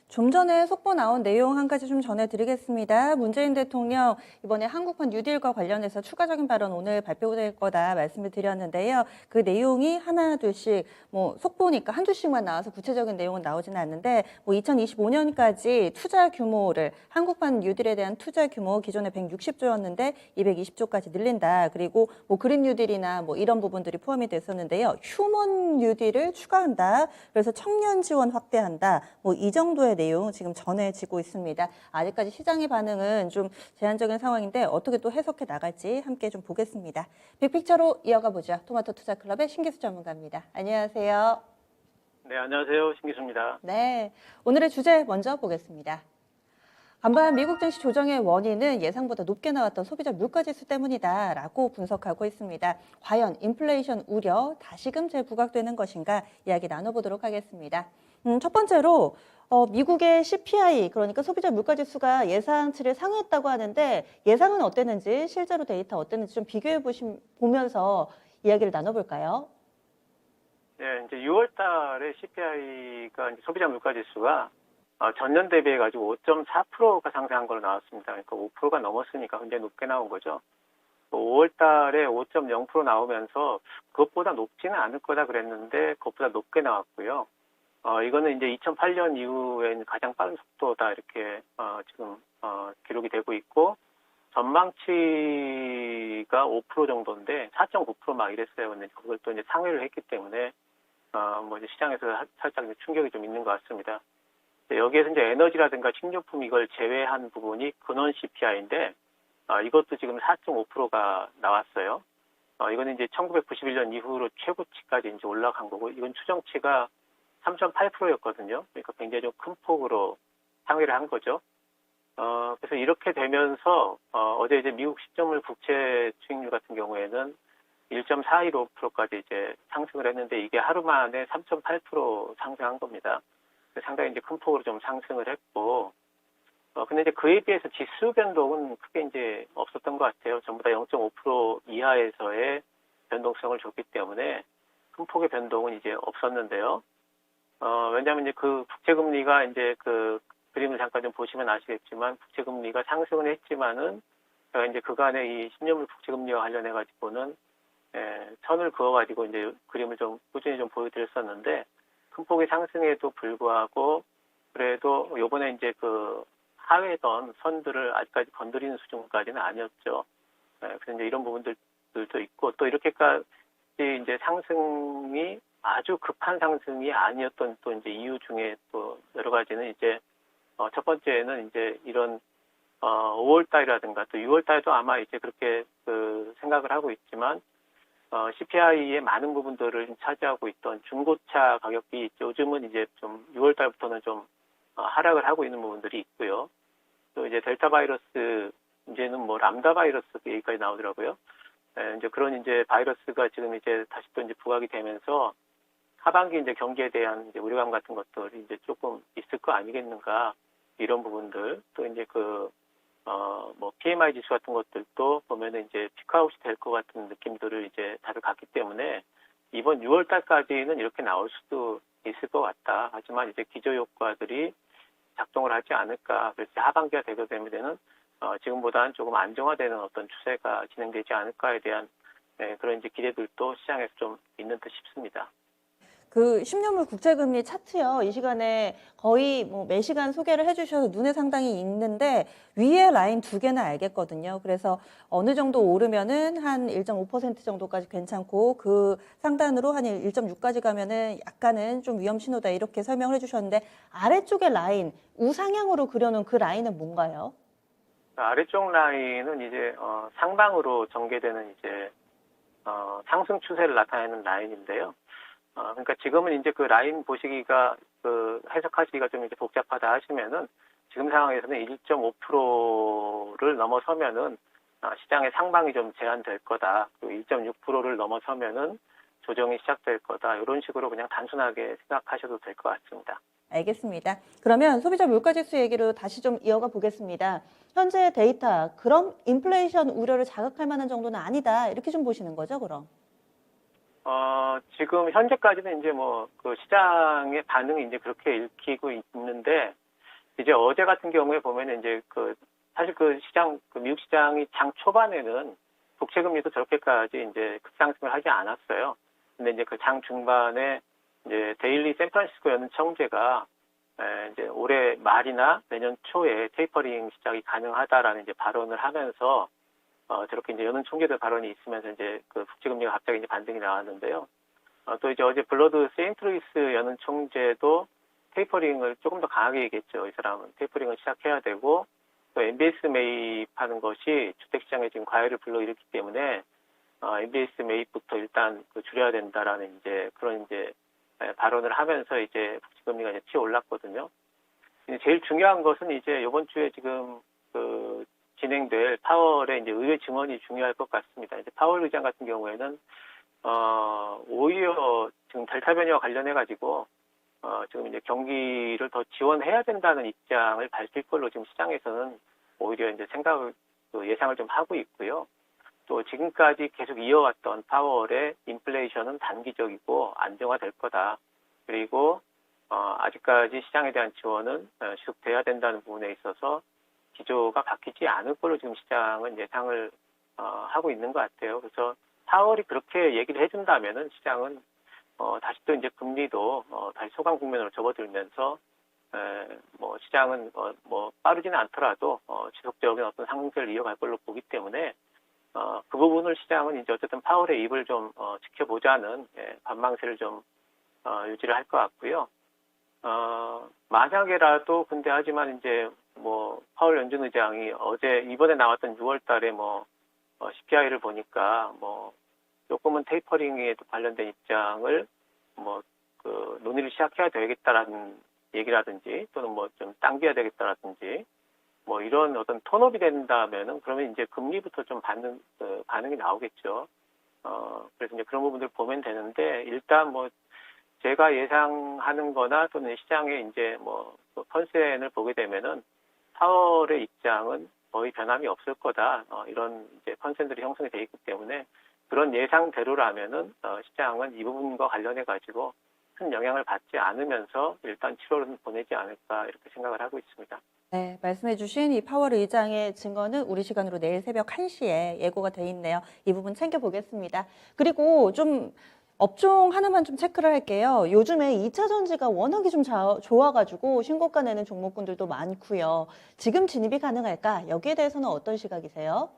좀 전에 속보 나온 내용 한 가지 좀 전해드리겠습니다. 문재인 대통령 이번에 한국판 뉴딜과 관련해서 추가적인 발언 오늘 발표될 거다 말씀을 드렸는데요. 그 내용이 하나 둘씩 속보니까 한두씩만 나와서 구체적인 내용은 나오지는 않는데 2025년까지 투자 규모를 한국판 뉴딜에 대한 투자 규모 기존에 160조였는데 220조까지 늘린다. 그리고 그린 뉴딜이나 이런 부분들이 포함이 됐었는데요. 휴먼 뉴딜을 추가한다. 그래서 청년 지원 확대한다. 이 정도의 내용 지금 전해지고 있습니다. 아직까지 시장의 반응은 좀 제한적인 상황인데 어떻게 또 해석해 나갈지 함께 좀 보겠습니다. 빅픽처로 이어가 보죠. 토마토 투자클럽의 신기수 전문가입니다. 안녕하세요. 네, 안녕하세요. 신기수입니다. 네, 오늘의 주제 먼저 보겠습니다. 간밤 미국 증시 조정의 원인은 예상보다 높게 나왔던 소비자 물가지수 때문이다라고 분석하고 있습니다. 과연 인플레이션 우려 다시금 재부각되는 것인가 이야기 나눠보도록 하겠습니다. 첫 번째로 미국의 CPI, 그러니까 소비자 물가지수가 예상치를 상회했다고 하는데 예상은 어땠는지, 실제로 데이터 어땠는지 좀 비교해 보면서 이야기를 나눠볼까요? 네, 이제 6월 달에 CPI가 소비자 물가 지수가 전년 대비해 가지고 5.4%가 상승한 걸로 나왔습니다. 그러니까 5%가 넘었으니까 굉장히 높게 나온 거죠. 5월 달에 5.0% 나오면서 그것보다 높지는 않을 거다 그랬는데 그것보다 높게 나왔고요. 이거는 이제 2008년 이후에 가장 빠른 속도다 이렇게 지금 기록이 되고 있고, 전망치가 5% 정도인데 4.9% 막 이랬어요. 근데 그걸 또 이제 상회를 했기 때문에 이제 시장에서 살짝 충격이 좀 있는 것 같습니다. 여기에서 이제 에너지라든가 식료품 이걸 제외한 부분이 근원 CPI인데 이것도 지금 4.5%가 나왔어요. 이거는 이제 1991년 이후로 최고치까지 이제 올라간 거고, 이건 추정치가 3.8%였거든요. 그러니까 굉장히 좀 큰 폭으로 상회를 한 거죠. 그래서 이렇게 되면서 어제 이제 미국 시점물 국채 수익률 같은 경우에는 1.415%까지 이제 상승을 했는데, 이게 하루 만에 3.8% 상승한 겁니다. 상당히 이제 큰 폭으로 좀 상승을 했고, 근데 이제 그에 비해서 지수 변동은 크게 이제 없었던 것 같아요. 전부 다 0.5% 이하에서의 변동성을 줬기 때문에 큰 폭의 변동은 이제 없었는데요. 왜냐하면 이제 그 국채금리가 이제 그 그림을 잠깐 좀 보시면 아시겠지만, 국채금리가 상승은 했지만은 제가 이제 그간의 이 10년물 국채금리와 관련해 가지고는 선을 그어 가지고 이제 그림을 좀 꾸준히 좀 보여드렸었는데, 큰 폭의 상승에도 불구하고 그래도 요번에 이제 그 하회던 선들을 아직까지 건드리는 수준까지는 아니었죠. 그래서 이제 이런 부분들도 있고, 또 이렇게까지 이제 상승이 아주 급한 상승이 아니었던 또 이제 이유 중에 또 여러 가지는 이제 첫 번째는 이제 이런 5월 달이라든가 또 6월 달도 아마 이제 그렇게 그 생각을 하고 있지만, CPI의 많은 부분들을 좀 차지하고 있던 중고차 가격이 요즘은 이제 좀 6월 달부터는 좀 하락을 하고 있는 부분들이 있고요. 또 이제 델타 바이러스, 이제는 람다 바이러스 얘기까지 나오더라고요. 이제 그런 이제 바이러스가 지금 이제 다시 또 이제 부각이 되면서 하반기 이제 경기에 대한 이제 우려감 같은 것들이 이제 조금 있을 거 아니겠는가, 이런 부분들. 또 이제 PMI 지수 같은 것들도 보면은 이제 피크아웃이 될 것 같은 느낌들을 이제 다들 갖기 때문에 이번 6월 달까지는 이렇게 나올 수도 있을 것 같다. 하지만 이제 기저 효과들이 작동을 하지 않을까. 그래서 하반기가 되게 되면은 지금보다는 조금 안정화되는 어떤 추세가 진행되지 않을까에 대한 그런 이제 기대들도 시장에서 좀 있는 듯 싶습니다. 그 10년물 국채금리 차트요. 이 시간에 거의 매시간 소개를 해주셔서 눈에 상당히 익는데 위에 라인 두 개는 알겠거든요. 그래서 어느 정도 오르면은 한 1.5% 정도까지 괜찮고 그 상단으로 한 1.6까지 가면은 약간은 좀 위험 신호다 이렇게 설명을 해주셨는데, 아래쪽에 라인 우상향으로 그려놓은 그 라인은 뭔가요? 아래쪽 라인은 이제 상방으로 전개되는 이제 상승 추세를 나타내는 라인인데요. 그러니까 지금은 이제 그 라인 보시기가 해석하시기가 좀 이제 복잡하다 하시면은, 지금 상황에서는 1.5%를 넘어서면은 시장의 상방이 좀 제한될 거다. 그리고 1.6%를 넘어서면은 조정이 시작될 거다. 이런 식으로 그냥 단순하게 생각하셔도 될 것 같습니다. 알겠습니다. 그러면 소비자 물가지수 얘기로 다시 좀 이어가 보겠습니다. 현재 데이터, 그럼 인플레이션 우려를 자극할 만한 정도는 아니다. 이렇게 좀 보시는 거죠, 그럼? 지금 현재까지는 이제 그 시장의 반응이 이제 그렇게 읽히고 있는데, 이제 어제 같은 경우에 보면은 이제 사실 미국 시장이 장 초반에는 국채 금리도 저렇게까지 이제 급상승을 하지 않았어요. 근데 이제 그 장 중반에 이제 데일리 샌프란시스코 연은총재가 이제 올해 말이나 내년 초에 테이퍼링 시작이 가능하다라는 이제 발언을 하면서 저렇게 이제 연은총재들 발언이 있으면서 이제 그 국채 금리가 갑자기 이제 반등이 나왔는데요. 또 이제 어제 블러드 세인트루이스 연은총재도 테이퍼링을 조금 더 강하게 얘기했죠. 이 사람은 테이퍼링을 시작해야 되고 또 MBS 매입하는 것이 주택시장에 지금 과열을 불러일으키기 때문에 MBS 매입부터 일단 줄여야 된다라는 이제 그런 이제 발언을 하면서 이제 국채금리가 이제 튀어 올랐거든요. 제일 중요한 것은 이제 이번 주에 지금 진행될 파월의 이제 의회 증언이 중요할 것 같습니다. 이제 파월 의장 같은 경우에는 오히려 지금 델타 변이와 관련해 가지고 지금 이제 경기를 더 지원해야 된다는 입장을 밝힐 걸로 지금 시장에서는 오히려 이제 예상을 좀 하고 있고요. 또 지금까지 계속 이어왔던 파월의 인플레이션은 단기적이고 안정화될 거다. 그리고 아직까지 시장에 대한 지원은 지속돼야 된다는 부분에 있어서 기조가 바뀌지 않을 걸로 지금 시장은 예상을 하고 있는 것 같아요. 그래서 파월이 그렇게 얘기를 해준다면은 시장은 다시 또 이제 금리도 다시 소강 국면으로 접어들면서 시장은 빠르지는 않더라도 지속적인 어떤 상승세를 이어갈 걸로 보기 때문에 그 부분을 시장은 이제 어쨌든 파월의 입을 좀 지켜보자는 관망세를 좀 유지를 할 것 같고요. 만약에라도 근데 하지만 이제 파월 연준 의장이 어제 이번에 나왔던 6월달에 CPI를 보니까 조금은 테이퍼링에 관련된 입장을 논의를 시작해야 되겠다라는 얘기라든지 또는 좀 당겨야 되겠다라든지 이런 어떤 톤업이 된다면은 그러면 이제 금리부터 좀 반응이 나오겠죠. 그래서 이제 그런 부분들 보면 되는데 일단 제가 예상하는 거나 또는 시장의 이제 컨센을 보게 되면은 4월의 입장은 거의 변함이 없을 거다. 이런 이제 컨센들이 형성이 돼 있기 때문에 그런 예상대로라면은 시장은 이 부분과 관련해 가지고 큰 영향을 받지 않으면서 일단 7월은 보내지 않을까 이렇게 생각을 하고 있습니다. 네, 말씀해주신 이 파월 의장의 증언은 우리 시간으로 내일 새벽 1시에 예고가 돼 있네요. 이 부분 챙겨보겠습니다. 그리고 좀 업종 하나만 좀 체크를 할게요. 요즘에 2차 전지가 워낙에 좀 좋아가지고 신고가 내는 종목군들도 많고요. 지금 진입이 가능할까? 여기에 대해서는 어떤 시각이세요?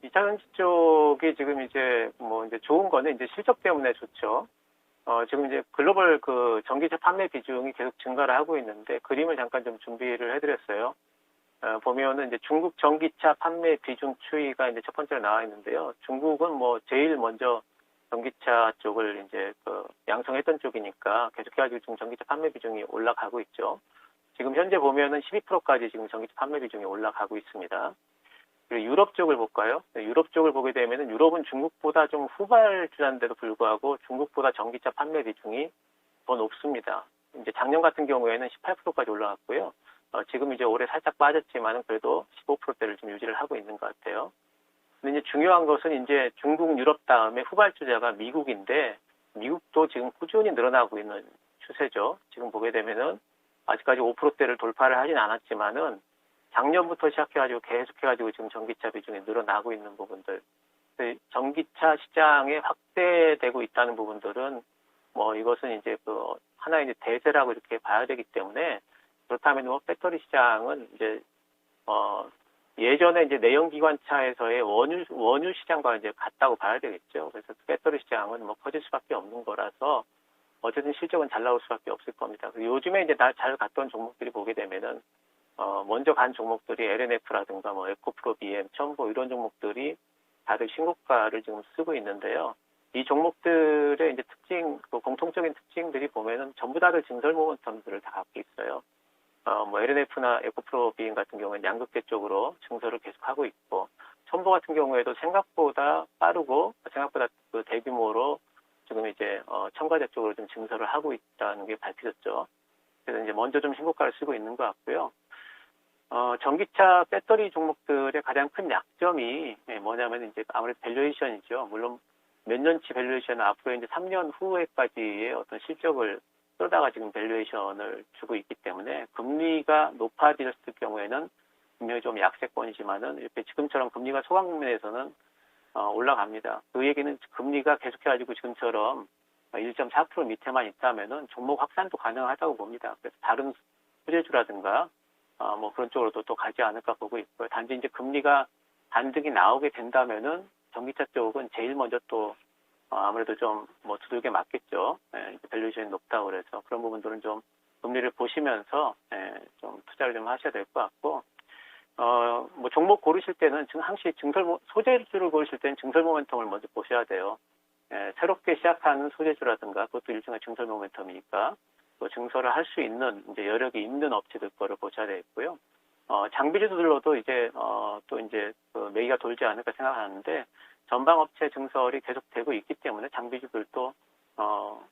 2차 전지 쪽이 지금 이제 이제 좋은 거는 이제 실적 때문에 좋죠. 지금 이제 글로벌 전기차 판매 비중이 계속 증가를 하고 있는데 그림을 잠깐 좀 준비를 해드렸어요. 보면은 이제 중국 전기차 판매 비중 추이가 이제 첫 번째로 나와 있는데요. 중국은 제일 먼저 전기차 쪽을 이제 양성했던 쪽이니까 계속해가지고 지금 전기차 판매 비중이 올라가고 있죠. 지금 현재 보면은 12%까지 지금 전기차 판매 비중이 올라가고 있습니다. 그리고 유럽 쪽을 볼까요? 유럽 쪽을 보게 되면은 유럽은 중국보다 좀 후발주자인데도 불구하고 중국보다 전기차 판매 비중이 더 높습니다. 이제 작년 같은 경우에는 18%까지 올라갔고요. 지금 이제 올해 살짝 빠졌지만은 그래도 15%대를 좀 유지를 하고 있는 것 같아요. 근데 이제 중요한 것은 이제 중국, 유럽 다음에 후발주자가 미국인데 미국도 지금 꾸준히 늘어나고 있는 추세죠. 지금 보게 되면은 아직까지 5%대를 돌파를 하진 않았지만은 작년부터 시작해가지고 계속해가지고 지금 전기차 비중이 늘어나고 있는 부분들, 전기차 시장에 확대되고 있다는 부분들은 이것은 이제 하나의 이제 대세라고 이렇게 봐야 되기 때문에 그렇다면 배터리 시장은 이제 예전에 이제 내연기관차에서의 원유 시장과 이제 같다고 봐야 되겠죠. 그래서 배터리 시장은 커질 수밖에 없는 거라서 어쨌든 실적은 잘 나올 수밖에 없을 겁니다. 요즘에 이제 잘 갔던 종목들이 보게 되면은 먼저 간 종목들이 LNF라든가 에코프로 BM, 첨보 이런 종목들이 다들 신고가를 지금 쓰고 있는데요. 이 종목들의 이제 특징, 공통적인 특징들이 보면은 전부 다들 증설 모멘텀들을 다 갖고 있어요. LNF나 에코프로 BM 같은 경우는 양극재 쪽으로 증설을 계속하고 있고, 첨보 같은 경우에도 생각보다 빠르고 생각보다 대규모로 지금 이제 첨가제 쪽으로 좀 증설을 하고 있다는 게 밝혀졌죠. 그래서 이제 먼저 좀 신고가를 쓰고 있는 것 같고요. 전기차 배터리 종목들의 가장 큰 약점이 뭐냐면 이제 아무래도 밸류에이션이죠. 물론 몇 년치 밸류에이션은 앞으로 이제 3년 후에까지의 어떤 실적을 그러다가 지금 밸류에이션을 주고 있기 때문에 금리가 높아졌을 경우에는 분명히 좀 약세권이지만은 이렇게 지금처럼 금리가 소강 국면에서는 올라갑니다. 그 얘기는 금리가 계속해가지고 지금처럼 1.4% 밑에만 있다면은 종목 확산도 가능하다고 봅니다. 그래서 다른 소재주라든가 뭐 그런 쪽으로도 또 가지 않을까 보고 있고요. 단지 이제 금리가 반등이 나오게 된다면은 전기차 쪽은 제일 먼저 또 아무래도 좀 뭐 두들겨 맞겠죠. 밸류에이션이 높다고 그래서 그런 부분들은 좀 금리를 보시면서 좀 투자를 좀 하셔야 될 것 같고 뭐 종목 고르실 때는 항시 소재주를 고르실 때는 증설 모멘텀을 먼저 보셔야 돼요. 새롭게 시작하는 소재주라든가 그것도 일종의 증설 모멘텀이니까 또 증설을 할 수 있는 이제 여력이 있는 업체들 거를 보셔야 되겠고요. 장비주들로도 이제 또 이제 그 매기가 돌지 않을까 생각하는데 전방 업체 증설이 계속되고 있기 때문에 장비주들도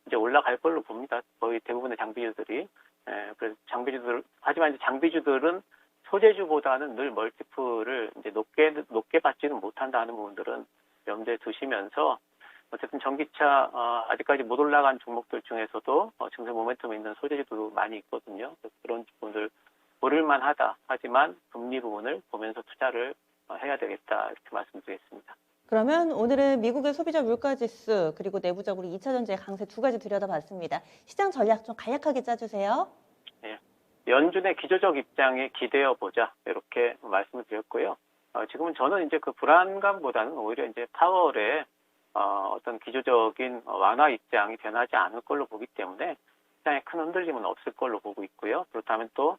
이제 올라갈 걸로 봅니다. 거의 대부분의 장비주들이 그래서 하지만 이제 장비주들은 소재주보다는 늘 멀티플을 이제 높게 받지는 못한다는 부분들은 염두에 두시면서 어쨌든 전기차 아직까지 못 올라간 종목들 중에서도 증설 모멘텀이 있는 소재주도 많이 있거든요. 그런 부분들 고를만하다. 하지만 금리 부분을 보면서 투자를 해야 되겠다 이렇게 말씀드리겠습니다. 그러면 오늘은 미국의 소비자 물가지수 그리고 내부적으로 2차 전지의 강세 두 가지 들여다봤습니다. 시장 전략 좀 간략하게 짜주세요. 네. 연준의 기조적 입장에 기대어 보자 이렇게 말씀을 드렸고요. 지금은 저는 이제 그 불안감보다는 오히려 이제 파월의 어떤 기조적인 완화 입장이 변하지 않을 걸로 보기 때문에 시장에 큰 흔들림은 없을 걸로 보고 있고요. 그렇다면 또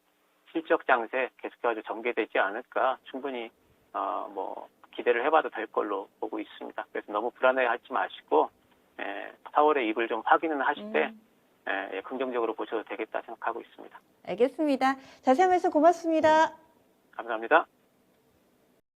실적 장세 계속해서 전개되지 않을까 충분히 뭐 기대를 해봐도 될 걸로 보고 있습니다. 그래서 너무 불안해하지 마시고 4월에 입을 좀 확인은 하실 때 긍정적으로 보셔도 되겠다 생각하고 있습니다. 알겠습니다. 자세한 말씀 고맙습니다. 감사합니다.